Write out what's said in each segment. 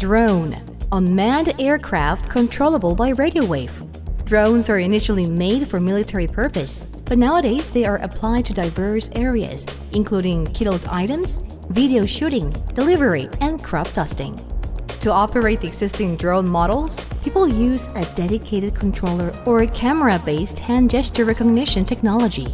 Drone, unmanned aircraft controllable by radio wave. Drones are initially made for military purpose, but nowadays they are applied to diverse areas, including killed items, video shooting, delivery, and crop dusting. To operate the existing drone models, people use a dedicated controller or a camera-based hand gesture recognition technology.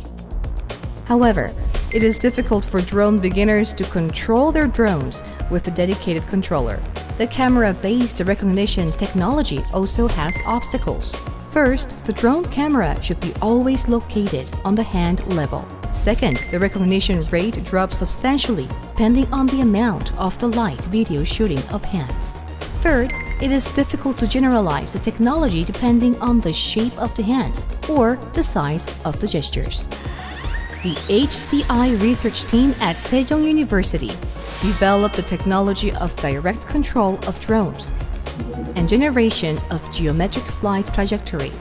However, it is difficult for drone beginners to control their drones with a dedicated controller. The camera-based recognition technology also has obstacles. First, the drone camera should be always located on the hand level. Second, the recognition rate drops substantially depending on the amount of the light video shooting of hands. Third, it is difficult to generalize the technology depending on the shape of the hands or the size of the gestures. The HCI research team at Sejong University developed the technology of direct control of drones and generation of geometric flight trajectory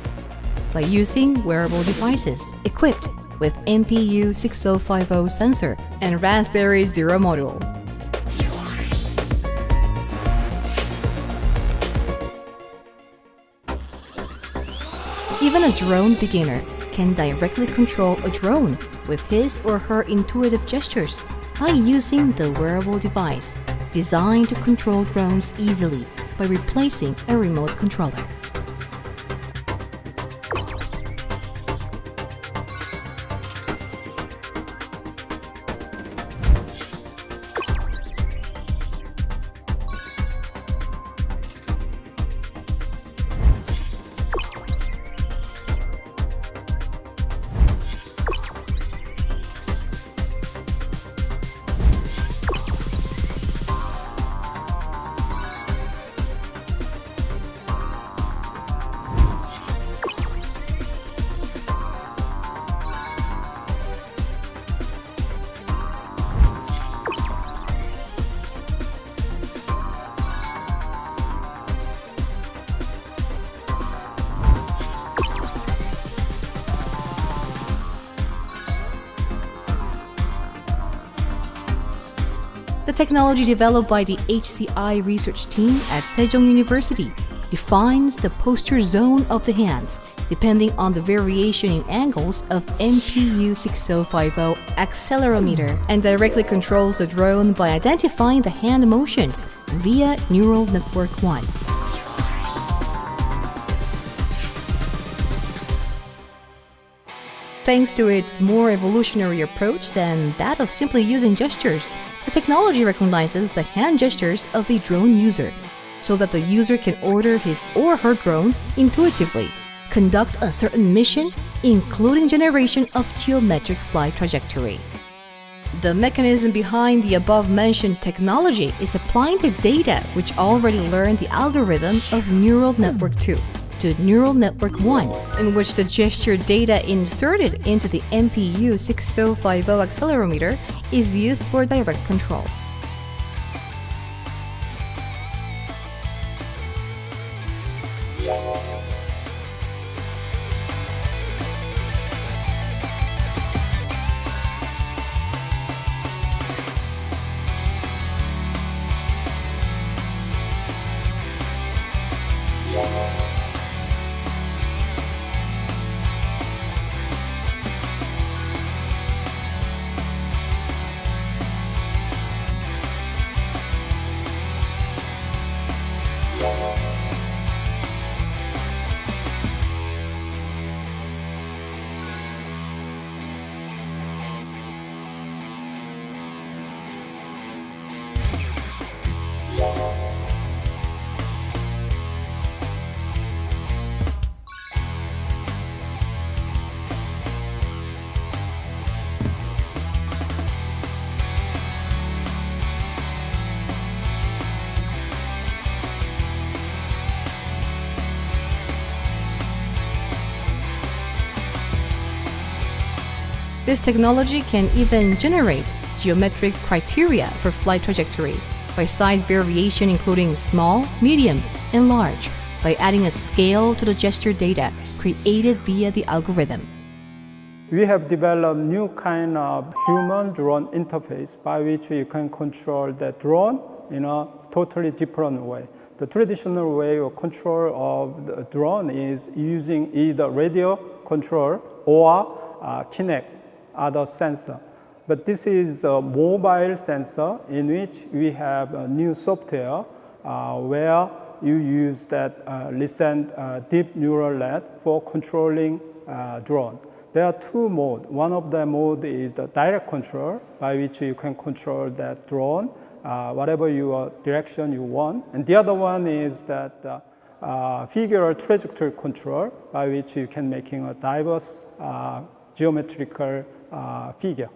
by using wearable devices equipped with MPU 6050 sensor and Raspberry Zero module. Even a drone beginner can directly control a drone with his or her intuitive gestures by using the wearable device designed to control drones easily by replacing a remote controller. The technology developed by the HCI research team at Sejong University defines the posture zone of the hands depending on the variation in angles of MPU 6050 accelerometer and directly controls the drone by identifying the hand motions via Neural Network 1. Thanks to its more evolutionary approach than that of simply using gestures, the technology recognizes the hand gestures of the drone user, so that the user can order his or her drone intuitively, conduct a certain mission, including generation of geometric flight trajectory. The mechanism behind the above-mentioned technology is applying the data which already learned the algorithm of Neural Network 2 to Neural Network 1, in which the gesture data inserted into the MPU 6050 accelerometer is used for direct control. This technology can even generate geometric criteria for flight trajectory by size variation including small, medium, and large by adding a scale to the gesture data created via the algorithm. We have developed new kind of human-drone interface by which you can control the drone in a totally different way. The traditional way of control of the drone is using either radio control or Kinect, other sensor. But this is a mobile sensor in which we have a new software where you use that recent deep neural net for controlling drone. There are two modes. One of the mode is the direct control, by which you can control that drone, whatever your direction you want. And the other one is that figural trajectory control, by which you can making a diverse geometrical figure.